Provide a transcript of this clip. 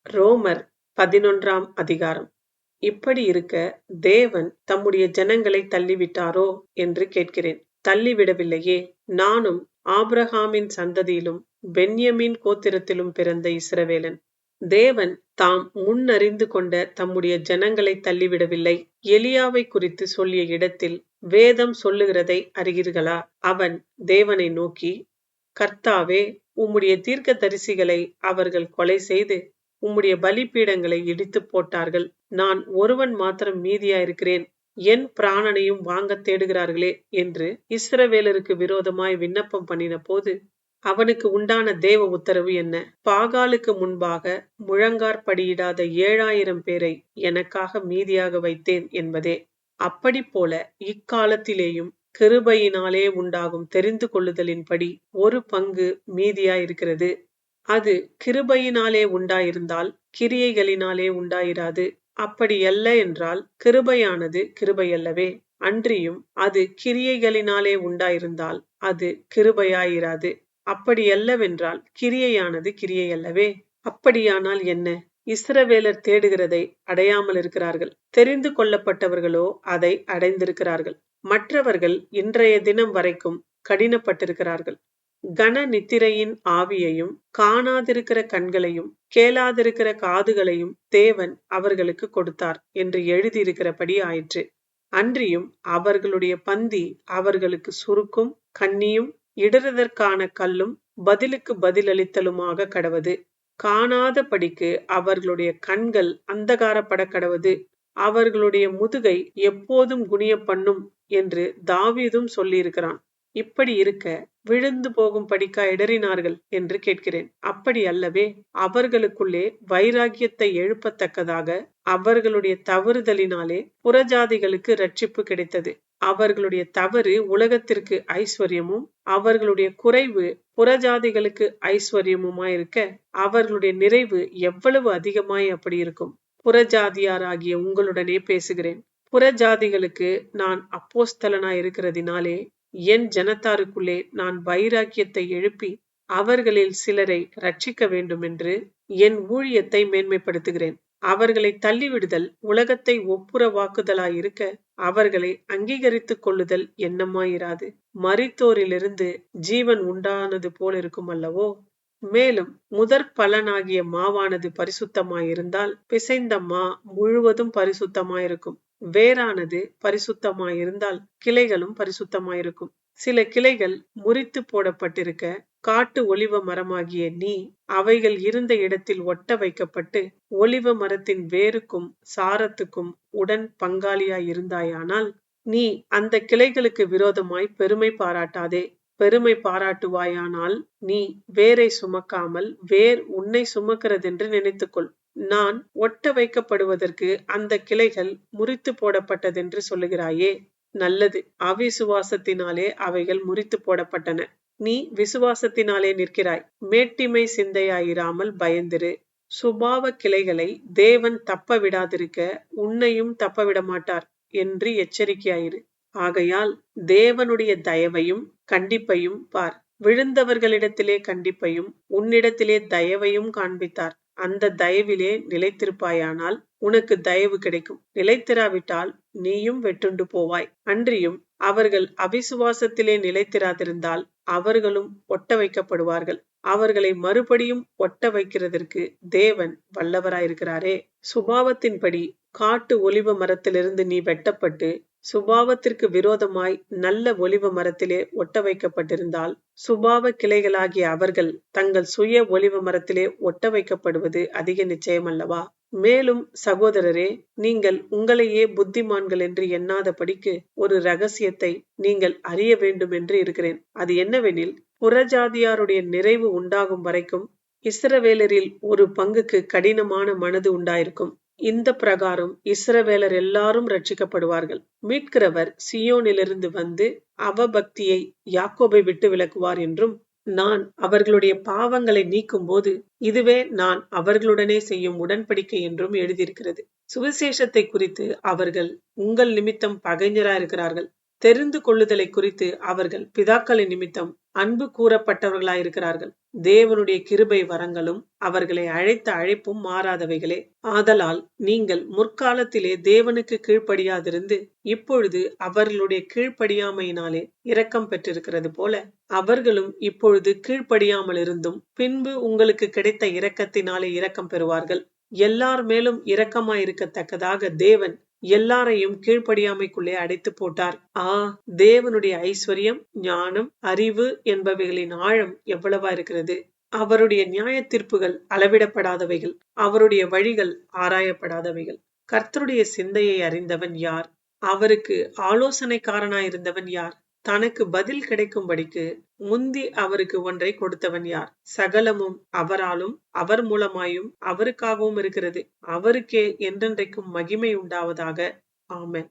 ரோமர் 11ஆம் அதிகாரம். இப்படி இருக்க தேவன் தம்முடைய ஜனங்களை தள்ளிவிட்டாரோ என்று கேட்கிறேன். தள்ளிவிடவில்லையே. நானும் ஆபிரகாமின் சந்ததியிலும் பென்யமீன் கோத்திரத்திலும் பிறந்த இஸ்ரவேலன். தேவன் தாம் முன்னறிந்து கொண்ட தம்முடைய ஜனங்களை தள்ளிவிடவில்லை. எலியாவை குறித்து சொல்லிய இடத்தில் வேதம் சொல்லுகிறதை அறிகிறீர்களா? அவன் தேவனை நோக்கி, கர்த்தாவே, உம்முடைய தீர்க்கதரிசிகளை அவர்கள் கொலை செய்து உம்முடைய பலிபீடங்களை இடித்து போட்டார்கள். நான் ஒருவன் மாத்திரம் மீதியாயிருக்கிறேன். என் பிராணனையும் வாங்க தேடுகிறார்களே என்று இஸ்ரவேலருக்கு விரோதமாய் விண்ணப்பம் பண்ணின போது அவனுக்கு உண்டான தேவ உத்தரவு என்ன? பாகாலுக்கு முன்பாக முழங்காற்படியிடாத 7000 பேரை எனக்காக மீதியாக வைத்தேன் என்பதே. அப்படி போல இக்காலத்திலேயும் கிருபையினாலே உண்டாகும் தெரிந்து கொள்ளுதலின்படி ஒரு பங்கு மீதியாயிருக்கிறது. அது கிருபையினாலே உண்டாயிருந்தால் கிரியைகளினாலே உண்டாயிராது. அப்படியல்ல என்றால் கிருபையானது கிருபையல்லவே. அன்றியும் அது கிரியைகளினாலே உண்டாயிருந்தால் அது கிருபையாயிராது. அப்படியல்லவென்றால் கிரியையானது கிரியையல்லவே. அப்படியானால் என்ன? இஸ்ரவேலர் தேடுகிறதை அடையாமல் இருக்கிறார்கள். தெரிந்து கொள்ளப்பட்டவர்களோ அதை அடைந்திருக்கிறார்கள். மற்றவர்கள் இன்றைய தினம் வரைக்கும் கடினப்பட்டிருக்கிறார்கள். கன நித்திரையின் ஆவியையும் காணாதிருக்கிற கண்களையும் கேளாதிருக்கிற காதுகளையும் தேவன் அவர்களுக்கு கொடுத்தார் என்று எழுதியிருக்கிறபடி ஆயிற்று. அன்றியும் அவர்களுடைய பந்தி அவர்களுக்கு சுருக்கும் கண்ணியும் இடறுதற்கான கல்லும் பதிலுக்கு பதிலளித்தலுமாக கடவது. காணாத படிக்கு அவர்களுடைய கண்கள் அந்தகாரப்பட கடவது. அவர்களுடைய முதுகை எப்போதும் குனிய பண்ணும் என்று தாவீதும் சொல்லியிருக்கிறான். இப்படி இருக்க விழுந்து போகும் படிக்கா இடறினார்கள் என்று கேட்கிறேன். அப்படி அல்லவே. அவர்களுக்குள்ளே வைராகியத்தை எழுப்பத்தக்கதாக அவர்களுடைய தவறுதலினாலே புறஜாதிகளுக்கு ரட்சிப்பு கிடைத்தது. அவர்களுடைய தவறு உலகத்திற்கு ஐஸ்வர்யமும் அவர்களுடைய குறைவு புறஜாதிகளுக்கு ஐஸ்வர்யமுமாயிருக்க அவர்களுடைய நிறைவு எவ்வளவு அதிகமாய் அப்படி இருக்கும். புறஜாதியாராகிய உங்களுடனே பேசுகிறேன். புறஜாதிகளுக்கு நான் அப்போஸ்தலனாய் இருக்கிறதினாலே என் ஜனத்தாருக்குள்ளே நான் வைராக்கியத்தை எழுப்பி அவர்களில் சிலரை ரட்சிக்க வேண்டும் என்று என் ஊழியத்தை மேன்மைப்படுத்துகிறேன். அவர்களை தள்ளிவிடுதல் உலகத்தை ஒப்புரவாக்குதலாயிருக்க அவர்களை அங்கீகரித்துக் கொள்ளுதல் எண்ணமாயிராது. மரித்தோரிலிருந்து ஜீவன் உண்டானது போல் இருக்கும் அல்லவோ? மேலும் முதற் பலனாகிய மாவானது பரிசுத்தமாயிருந்தால் பிசைந்த மா முழுவதும் பரிசுத்தமாயிருக்கும். வேரானது பரிசுத்தமாயிருந்தால் கிளைகளும் பரிசுத்தமாயிருக்கும். சில கிளைகள் முறித்து போடப்பட்டிருக்க காட்டு ஒலிவ மரமாகிய நீ அவைகள் இருந்த இடத்தில் ஒட்ட வைக்கப்பட்டு ஒலிவ மரத்தின் வேருக்கும் சாரத்துக்கும் உடன் பங்காளியாயிருந்தாயானால் நீ அந்த கிளைகளுக்கு விரோதமாய் பெருமை பாராட்டாதே. பெருமை பாராட்டுவாயானால் நீ வேரை சுமக்காமல் வேர் உன்னை சுமக்கிறதென்று நினைத்துக்கொள். நான் ஒட்ட வைக்கப்படுவதற்கு அந்த கிளைகள் முறித்து போடப்பட்டதென்று சொல்லுகிறாயே. நல்லது. அவிசுவாசத்தினாலே அவைகள் முறித்து போடப்பட்டன. நீ விசுவாசத்தினாலே நிற்கிறாய். மேட்டிமை சிந்தையாயிராமல் பயந்திரு. சுபாவ கிளைகளை தேவன் தப்ப விடாதிருக்க உன்னையும் தப்ப விட மாட்டார் என்று எச்சரிக்கையாயிரு. ஆகையால் தேவனுடைய தயவையும் கண்டிப்பையும் பார். விழுந்தவர்களிடத்திலே கண்டிப்பையும் உன்னிடத்திலே தயவையும் காண்பித்தார். அந்த தயவிலே நிலைத்திருப்பாயானால் உனக்கு தயவு கிடைக்கும். நிலைத்திராவிட்டால் நீயும் வெட்டுண்டு போவாய். அன்றியும் அவர்கள் அவிசுவாசத்திலே நிலைத்திராதிருந்தால் அவர்களும் ஒட்ட வைக்கப்படுவார்கள். அவர்களை மறுபடியும் ஒட்ட வைக்கிறதற்கு தேவன் வல்லவராயிருக்கிறாரே. சுபாவத்தின்படி காட்டு ஒலிவ மரத்திலிருந்து நீ வெட்டப்பட்டு சுபாவத்திற்கு விரோதமாய் நல்ல ஒலிவ மரத்திலே ஒட்ட வைக்கப்பட்டிருந்தால் சுபாவ கிளைகளாகிய அவர்கள் தங்கள் சுய ஒலிவ மரத்திலே ஒட்ட வைக்கப்படுவது அதிக நிச்சயமல்லவா? மேலும் சகோதரரே, நீங்கள் உங்களையே புத்திமான்கள் என்று எண்ணாதபடிக்கு ஒரு ரகசியத்தை நீங்கள் அறிய வேண்டும் என்று இருக்கிறேன். அது என்னவெனில், புறஜாதியாருடைய நிறைவு உண்டாகும் வரைக்கும் இஸ்ரவேலரில் ஒரு பங்குக்கு கடினமான மனது உண்டாயிருக்கும். இந்த பிரகாரம் இஸ்ரவேலர் எல்லாரும் ரட்சிக்கப்படுவார்கள். மீட்கிறவர் சியோனிலிருந்து வந்து அவபக்தியை யாக்கோபை விட்டு விலக்குவார் என்றும், நான் அவர்களுடைய பாவங்களை நீக்கும் போது இதுவே நான் அவர்களுடனே செய்யும் உடன்படிக்கை என்றும் எழுதியிருக்கிறது. சுவிசேஷத்தை குறித்து அவர்கள் உங்கள் நிமித்தம் பகைஞராயிருக்கிறார்கள். தெரிந்து கொள்ளுதலை குறித்து அவர்கள் பிதாக்களின் நிமித்தம் அன்பு கூறப்பட்டவர்களாயிருக்கிறார்கள். தேவனுடைய கிருபை வரங்களும் அவர்களை அழைத்த அழைப்பும் மாறாதவைகளே. ஆதலால் நீங்கள் முற்காலத்திலே தேவனுக்கு கீழ்ப்படியாதிருந்து இப்பொழுது அவர்களுடைய கீழ்ப்படியாமையினாலே இரக்கம் பெற்றிருக்கிறது போல, அவர்களும் இப்பொழுது கீழ்ப்படியாமல் இருந்தும் பின்பு உங்களுக்கு கிடைத்த இரக்கத்தினாலே இரக்கம் பெறுவார்கள். எல்லார் மேலும் இரக்கமாயிருக்கத்தக்கதாக தேவன் எல்லாரையும் கீழ்ப்படியாமைக்குள்ளே அடைத்து போட்டார். தேவனுடைய ஐஸ்வர்யம், ஞானம், அறிவு என்பவைகளின் ஆழம் எவ்வளவா இருக்கிறது! அவருடைய நியாய தீர்ப்புகள் அளவிடப்படாதவைகள், அவருடைய வழிகள் ஆராயப்படாதவைகள். கர்த்தருடைய சிந்தையை அறிந்தவன் யார்? அவருக்கு ஆலோசனைக்காரனாயிருந்தவன் யார்? தனக்கு பதில் கிடைக்கும்படிக்கு முந்தி அவருக்கு ஒன்றை கொடுத்தவன் யார்? சகலமும் அவராலும் அவர் மூலமாயும் அவருக்காகவும் இருக்கிறது. அவருக்கே என்றென்றைக்கும் மகிமை உண்டாவதாக. ஆமென்.